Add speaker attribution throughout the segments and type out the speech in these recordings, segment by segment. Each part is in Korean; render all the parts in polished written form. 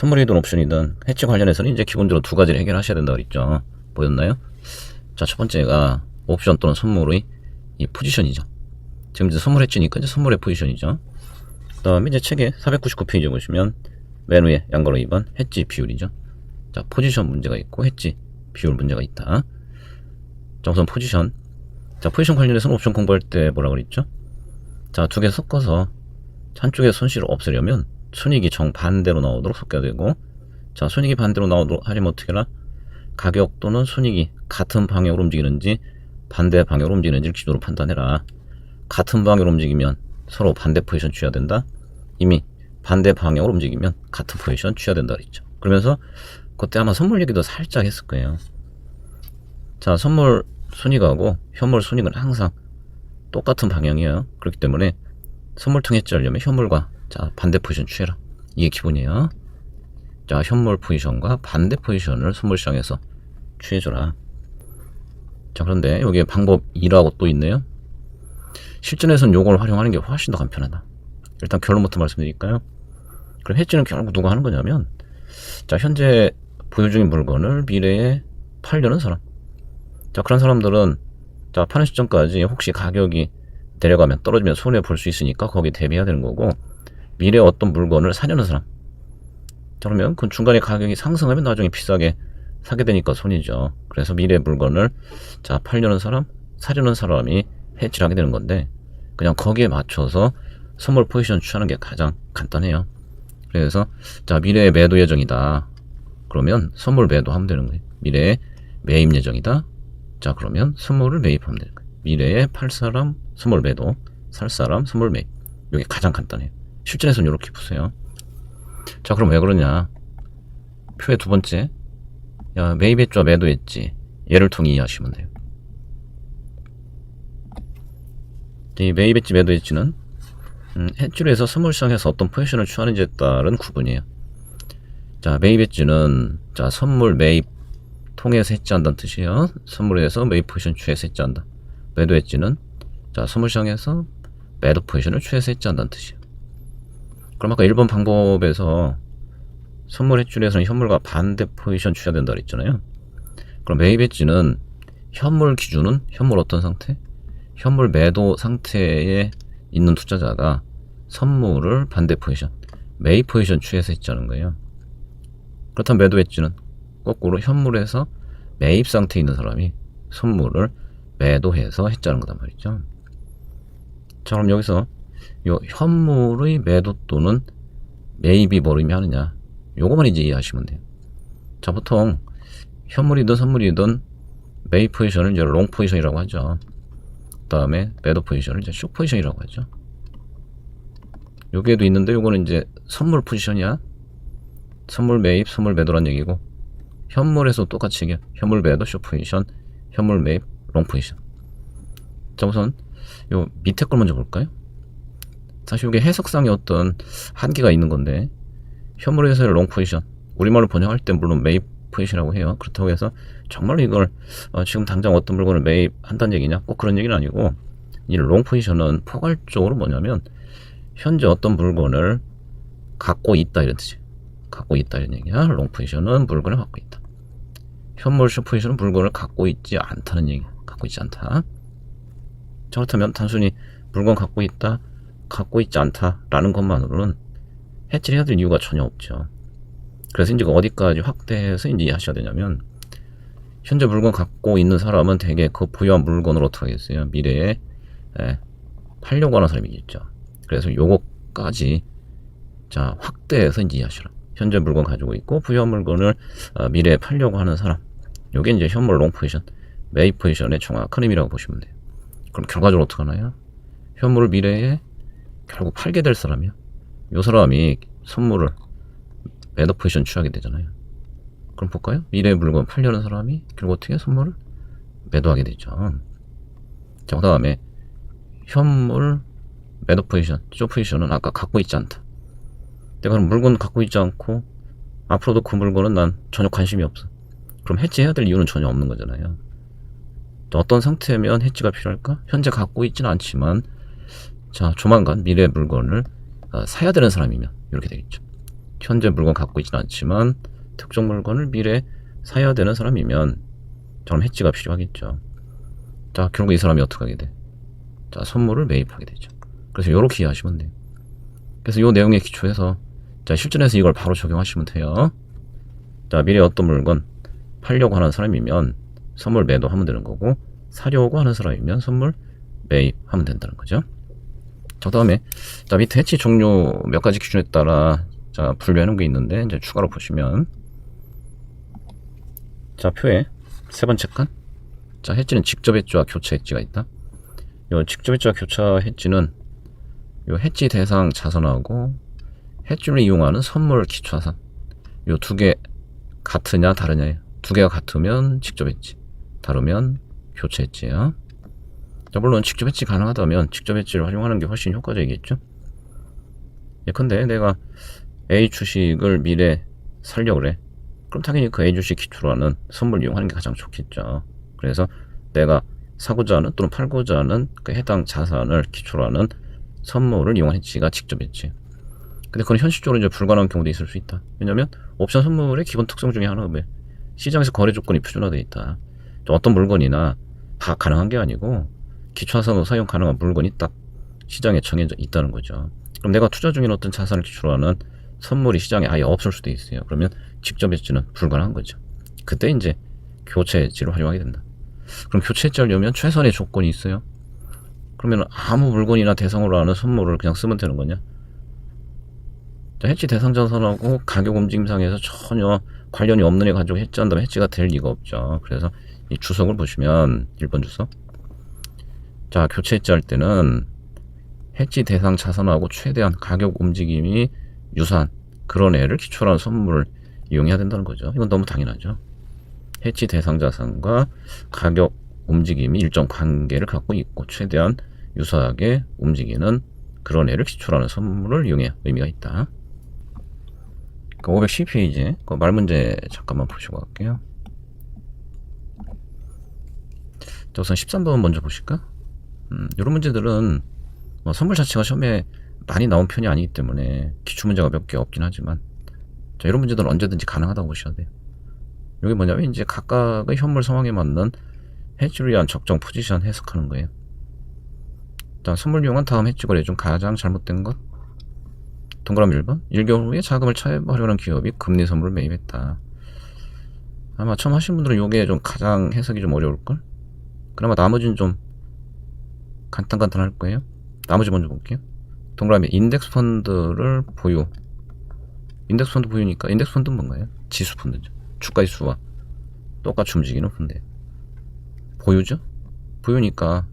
Speaker 1: 선물이든 옵션이든 해치 관련해서는 이제 기본적으로 두 가지를 해결하셔야 된다고 그랬죠. 보였나요? 자, 첫 번째가 옵션 또는 선물의 이 포지션이죠. 지금 이제 선물 해치니까 이제 선물의 포지션이죠. 그 다음에 이제 책에 499페이지 보시면 맨 위에 양가로 2번 해치 비율이죠. 자, 포지션 문제가 있고 해치 비율 문제가 있다. 자, 우선 포지션. 자, 포지션 관련해서는 옵션 공부할 때 뭐라 그랬죠? 자, 두 개 섞어서 한쪽의 손실을 없애려면 손익이 정반대로 나오도록 섞여야 되고, 자, 손익이 반대로 나오도록 하려면 어떻게 하나? 가격 또는 손익이 같은 방향으로 움직이는지 반대 방향으로 움직이는지를 기준으로 판단해라. 같은 방향으로 움직이면 서로 반대 포지션 취해야 된다. 이미 반대 방향으로 움직이면 같은 포지션 취해야 된다 그랬죠. 그러면서 그때 아마 선물 얘기도 살짝 했을 거예요. 자, 선물 손익하고 현물 손익은 항상 똑같은 방향이에요. 그렇기 때문에 선물통 해지하려면 현물과 자 반대 포지션 취해라. 이게 기본이에요. 자, 현물 포지션과 반대 포지션을 선물시장에서 취해줘라. 자, 그런데 여기에 방법 2라고 또 있네요. 실전에서는 요걸 활용하는 게 훨씬 더 간편하다. 일단 결론부터 말씀드릴까요? 그럼 해지는 결국 누가 하는 거냐면, 자, 현재 보유 중인 물건을 미래에 팔려는 사람. 자, 그런 사람들은 자, 파는 시점까지 혹시 가격이 내려가면 떨어지면 손해 볼 수 있으니까 거기에 대비해야 되는 거고, 미래에 어떤 물건을 사려는 사람. 자, 그러면 그 중간에 가격이 상승하면 나중에 비싸게 사게 되니까 손이죠. 그래서 미래 물건을 자 팔려는 사람, 사려는 사람이 해지를 하게 되는 건데, 그냥 거기에 맞춰서 선물 포지션 취하는 게 가장 간단해요. 그래서 자, 미래의 매도 예정이다. 그러면 선물 매도하면 되는 거예요. 미래에 매입 예정이다. 자, 그러면 선물을 매입하면 되는 거예요. 미래에 팔 사람 선물 매도, 살 사람 선물 매입. 이게 가장 간단해요. 실전에서는 이렇게 보세요. 자, 그럼 왜 그러냐? 표의 두 번째, 야, 매입했죠, 매도했지. 얘를 통해 이해하시면 돼요. 이 매입했지, 매도했지는 해지에서 선물시장에서 어떤 포지션을 취하는지에 따른 구분이에요. 자, 매입했지는 자 선물 매입 통해서 해지한다는 뜻이에요. 선물에서 매입 포지션 취해서 해지한다. 매도했지는 자 선물시장에서 매도 포지션을 취해서 해지한다는 뜻이에요. 그럼 아까 1번 방법에서 선물 해지에서는 현물과 반대 포지션 취해야 된다 그랬잖아요. 그럼 매입 해지는 현물 기준은 현물 어떤 상태? 현물 매도 상태에 있는 투자자가 선물을 반대 포지션, 매입 포지션 취해서 해지하는 거예요. 그렇다면 매도 해지는 거꾸로 현물에서 매입 상태에 있는 사람이 선물을 매도해서 해지하는 거단 말이죠. 자, 그럼 여기서 요 현물의 매도 또는 매입이 뭘 의미하느냐, 요거만 이제 이해하시면 돼요. 자, 보통 현물이든 선물이든 매입 포지션을 이제 롱 포지션이라고 하죠. 그 다음에 매도 포지션을 이제 숏 포지션이라고 하죠. 여기에도 있는데 요거는 이제 선물 포지션이야. 선물 매입, 선물 매도란 얘기고, 현물에서 똑같이 얘기해. 현물 매도 숏 포지션, 현물 매입 롱 포지션. 자, 우선 요 밑에 걸 먼저 볼까요? 사실 이게 해석상의 어떤 한계가 있는 건데, 현물에서의 롱 포지션, 우리말로 번역할 때 물론 매입 포지션이라고 해요. 그렇다고 해서 정말로 이걸 지금 당장 어떤 물건을 매입한다는 얘기냐, 꼭 그런 얘기는 아니고, 이 롱 포지션은 포괄적으로 뭐냐면 현재 어떤 물건을 갖고 있다 이런 뜻이에요. 갖고 있다 이런 얘기야. 롱 포지션은 물건을 갖고 있다. 현물 숏 포지션은 물건을 갖고 있지 않다는 얘기야. 갖고 있지 않다. 자, 그렇다면 단순히 물건 갖고 있다, 갖고 있지 않다라는 것만으로는 해지를 해야 될 이유가 전혀 없죠. 그래서 이제 어디까지 확대해서 이제 이해하셔야 되냐면, 현재 물건 갖고 있는 사람은 대개 그 보유한 물건을 어떻게 하겠어요? 미래에 팔려고 하는 사람이겠죠. 그래서 요거까지 자 확대해서 이제 이해하시라. 현재 물건 가지고 있고 부유한 물건을 미래에 팔려고 하는 사람, 요게 이제 현물 롱 포지션, 매입 포지션의 정확한 의미라고 보시면 돼요. 그럼 결과적으로 어떻게 하나요? 현물을 미래에 결국 팔게 될 사람이요. 요 사람이 선물을 매도 포지션 취하게 되잖아요. 그럼 볼까요? 미래의 물건 팔려는 사람이 결국 어떻게 선물을 매도하게 되죠. 자, 그 다음에 현물 매도 포지션, 숏 포지션은 아까 갖고 있지 않다. 내가 물건 갖고 있지 않고 앞으로도 그 물건은 난 전혀 관심이 없어. 그럼 해지해야 될 이유는 전혀 없는 거잖아요. 어떤 상태면 해지가 필요할까? 현재 갖고 있지는 않지만 자 조만간 미래 물건을 사야 되는 사람이면 이렇게 되겠죠. 현재 물건 갖고 있지는 않지만 특정 물건을 미래에 사야 되는 사람이면 저럼 해지가 필요하겠죠. 자, 결국 이 사람이 어떻게 하게 돼? 자, 선물을 매입하게 되죠. 그래서 이렇게 이해하시면 돼요. 그래서 이 내용에 기초해서 자, 실전에서 이걸 바로 적용하시면 돼요. 자, 미래에 어떤 물건 팔려고 하는 사람이면 선물 매도하면 되는 거고, 사려고 하는 사람이면 선물 매입하면 된다는 거죠. 그 다음에 자, 밑에 해지 종류 몇 가지 기준에 따라 자, 분류해 놓은 게 있는데 이제 추가로 보시면 자, 표에 세 번째 칸, 자, 해지는 직접 해지와 교차 해지가 있다. 요 직접 해지와 교차 해지는 요 해지 대상 자산하고 해지를 이용하는 선물 기초자산, 요 두 개 같으냐 다르냐예요. 두 개가 같으면 직접 해지, 다르면 교차 해지야. 자, 물론 직접 해지 가능하다면 직접 해지를 활용하는 게 훨씬 효과적이겠죠. 예컨대 내가 A 주식을 미래 살려고 그래. 그럼 당연히 그 A 주식 기초로 하는 선물 이용하는 게 가장 좋겠죠. 그래서 내가 사고자 하는 또는 팔고자 하는 그 해당 자산을 기초로 하는 선물을 이용한 해지가 직접 해지. 근데 그건 현실적으로 이제 불가능한 경우도 있을 수 있다. 왜냐면 옵션 선물의 기본 특성 중에 하나가 왜 시장에서 거래 조건이 표준화되어 있다. 어떤 물건이나 다 가능한 게 아니고 기초자산으로 사용 가능한 물건이 딱 시장에 정해져 있다는 거죠. 그럼 내가 투자 중인 어떤 자산을 기초로 하는 선물이 시장에 아예 없을 수도 있어요. 그러면 직접 해지는 불가능한 거죠. 그때 이제 교체 해지를 활용하게 된다. 그럼 교체 해지 하려면 최선의 조건이 있어요. 그러면 아무 물건이나 대상으로 하는 선물을 그냥 쓰면 되는 거냐? 해지 대상 자산하고 가격 움직임상에서 전혀 관련이 없는 애 가지고 해지한다면 해지가 될 리가 없죠. 그래서 이 주석을 보시면 1번 주석, 자, 교체 해지 할 때는 해지 대상 자산하고 최대한 가격 움직임이 유사한 그런 애를 기초로 한 선물을 이용해야 된다는 거죠. 이건 너무 당연하죠. 해지 대상 자산과 가격 움직임이 일정 관계를 갖고 있고 최대한 유사하게 움직이는 그런 애를 기초로 하는 선물을 이용해야 의미가 있다. 512페이지 그 말문제 잠깐만 보시고 갈게요. 자, 우선 13번 먼저 보실까? 이런 문제들은 뭐 선물 자체가 시험에 많이 나온 편이 아니기 때문에 기출문제가 몇 개 없긴 하지만 자, 이런 문제들은 언제든지 가능하다고 보셔야 돼요. 여기 뭐냐면 이제 각각의 현물 상황에 맞는 해지를 위한 적정 포지션 해석하는 거예요. 자, 선물 이용한 다음 해지 거래 중 가장 잘못된 것, 동그라미 1번, 1개월 후에 자금을 차입하려는 기업이 금리 선물을 매입했다. 아마 처음 하신 분들은 이게 좀 가장 해석이 좀 어려울걸? 그나마 나머지는 좀 간단할 거예요. 나머지 먼저 볼게요. 동그라미 인덱스 펀드를 보유. 인덱스 펀드 보유니까 인덱스 펀드는 뭔가요? 지수 펀드죠. 주가지수와 똑같이 움직이는 펀드예요. 보유죠? 보유니까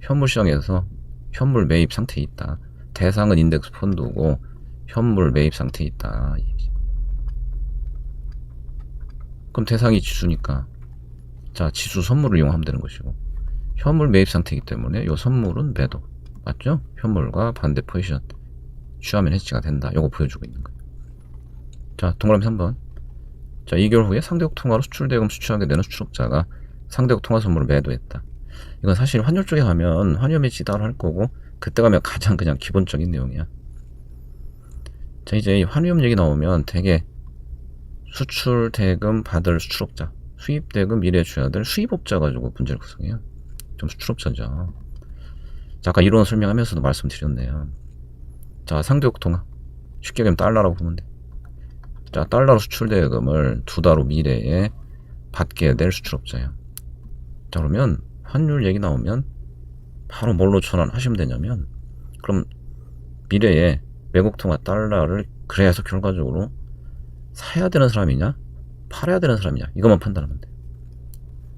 Speaker 1: 현물 시장에서 현물 매입 상태에 있다. 대상은 인덱스 펀드고 현물 매입 상태에 있다. 그럼 대상이 지수니까 자, 지수 선물을 이용하면 되는 것이고 현물 매입 상태이기 때문에 이 선물은 매도. 맞죠? 현물과 반대 포지션 취하면 해지가 된다. 요거 보여주고 있는 거예요. 자, 동그라미 3번. 자, 2개월 후에 상대국 통화로 수출대금 수출하게 되는 수출업자가 상대국 통화 선물을 매도했다. 이건 사실 환율 쪽에 가면 환율 매치 따로 할 거고 그때 가면 가장 그냥 기본적인 내용이야. 자, 이제 이 환위험 얘기 나오면 되게 수출 대금 받을 수출업자, 수입 대금 미래에 줘야 될 수입업자 가지고 문제를 구성해요. 좀 수출업자죠. 자, 아까 이론 설명하면서도 말씀드렸네요. 자, 상대국 통화 쉽게 얘기하면 달러라고 보면 돼. 자, 달러로 수출 대금을 2달 후 미래에 받게 될 수출업자예요. 자, 그러면 환율 얘기 나오면 바로 뭘로 전환하시면 되냐면, 그럼 미래에 외국 통화 달러를 그래서 결과적으로 사야 되는 사람이냐 팔아야 되는 사람이냐 이것만 판단하면 돼.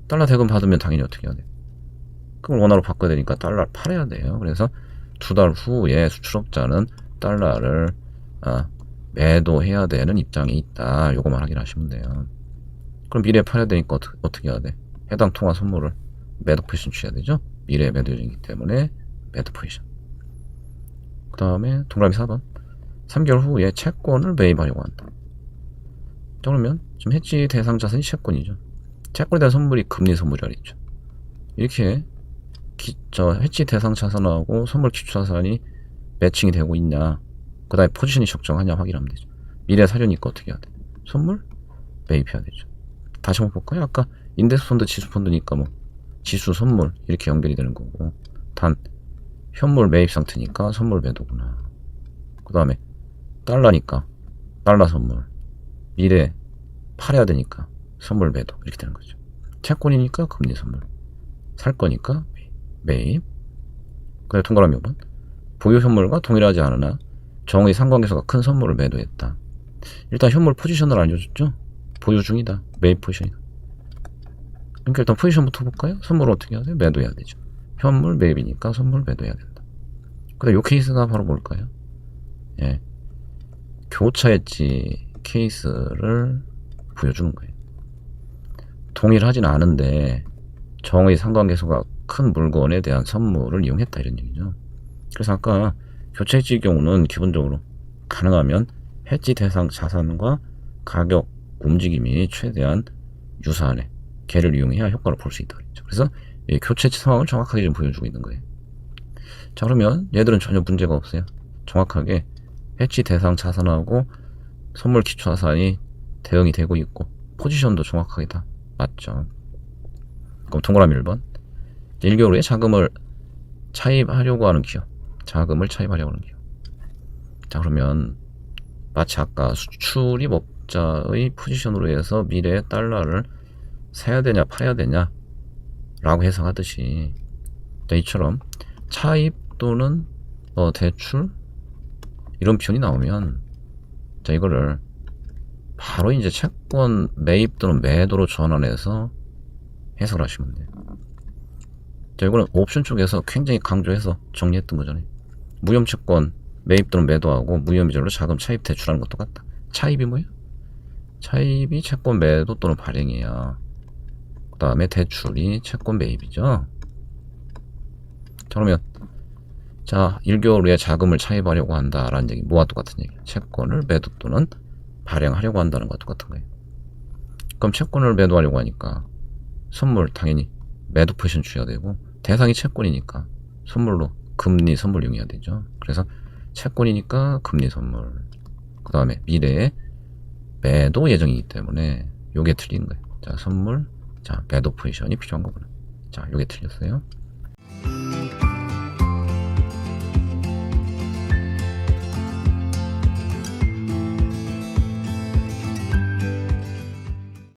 Speaker 1: 달러 대금 받으면 당연히 어떻게 해야 돼? 그걸 원화로 바꿔야 되니까 달러를 팔아야 돼요. 그래서 2달 후에 수출업자는 달러를 매도해야 되는 입장에 있다. 요거만 확인하시면 돼요. 그럼 미래에 팔아야 되니까 어떻게 해야 돼? 해당 통화 선물을 매도 포지션 취해야 되죠. 미래에 매도 예정이기 때문에 매도 포지션. 그 다음에 동그라미 4번 3개월 후에 채권을 매입하려고 한다. 자, 그러면 지금 해지 대상 자산이 채권이죠. 채권에 대한 선물이 금리 선물이라 했죠. 이렇게 해지 대상 자산하고 선물 기초 자산이 매칭이 되고 있냐, 그 다음에 포지션이 적정하냐 확인하면 되죠. 미래 사주니까 어떻게 해야 돼? 선물 매입해야 되죠. 다시 한번 볼까요? 아까 인덱스 펀드, 지수 펀드니까 뭐 지수 선물 이렇게 연결이 되는 거고, 단 현물 매입 상태니까 선물 매도구나. 그 다음에 달러니까 달러 선물, 미래 팔아야 되니까 선물 매도 이렇게 되는 거죠. 채권이니까 금리 선물, 살 거니까 매입. 그래 동그라미 5번. 보유 현물과 동일하지 않으나 정의 상관계수가 큰 선물을 매도했다. 일단 현물 포지션을 알려줬죠. 보유 중이다. 매입 포지션이다. 그러니까 일단 포지션부터 볼까요? 선물을 어떻게 해야 돼요? 매도해야 되죠. 현물 매입이니까 선물 매도해야 된다. 근데 요 케이스가 바로 뭘까요? 예, 교차 엣지 케이스를 보여주는 거예요. 동일하진 않은데 정의 상관계수가 큰 물건에 대한 선물을 이용했다 이런 얘기죠. 그래서 아까 교차 엣지의 경우는 기본적으로 가능하면 해지 대상 자산과 가격 움직임이 최대한 유사하네. 걔를 이용해야 효과를 볼 수 있다 그랬죠. 그래서 이 교체 엣지 상황을 정확하게 좀 보여주고 있는 거예요. 자, 그러면 얘들은 전혀 문제가 없어요. 정확하게 해지 대상 자산하고 선물 기초 자산이 대응이 되고 있고 포지션도 정확하게 다 맞죠. 그럼 동그라미 1번. 1개월 후에 자금을 차입하려고 하는 기업. 자금을 차입하려고 하는 기업. 자, 그러면 마치 아까 수출입업자의 포지션으로 해서 미래의 달러를 사야 되냐 팔아야 되냐 라고 해석하듯이, 자, 이처럼 차입 또는 대출 이런 표현이 나오면, 자, 이거를 바로 이제 채권 매입 또는 매도로 전환해서 해석을 하시면 돼요. 자, 이거는 옵션 쪽에서 굉장히 강조해서 정리했던 거잖아요. 무혐채권 매입 또는 매도하고 무혐의절로 자금 차입 대출하는 것도 같다. 차입이 뭐예요? 차입이 채권 매도 또는 발행이야. 그 다음에 대출이 채권 매입이죠. 자, 그러면 자, 1개월 후에 자금을 차입하려고 한다라는 얘기 뭐와 똑같은 얘기야? 채권을 매도 또는 발행하려고 한다는 것과 똑같은 거예요. 그럼 채권을 매도하려고 하니까 선물 당연히 매도 포지션 줘야 되고, 대상이 채권이니까 선물로 금리 선물 이용해야 되죠. 그래서 채권이니까 금리 선물, 그 다음에 미래에 매도 예정이기 때문에 요게 틀린 거예요. 자, 선물, 자, 매도 포지션이 필요한 거구나. 자, 요게 틀렸어요.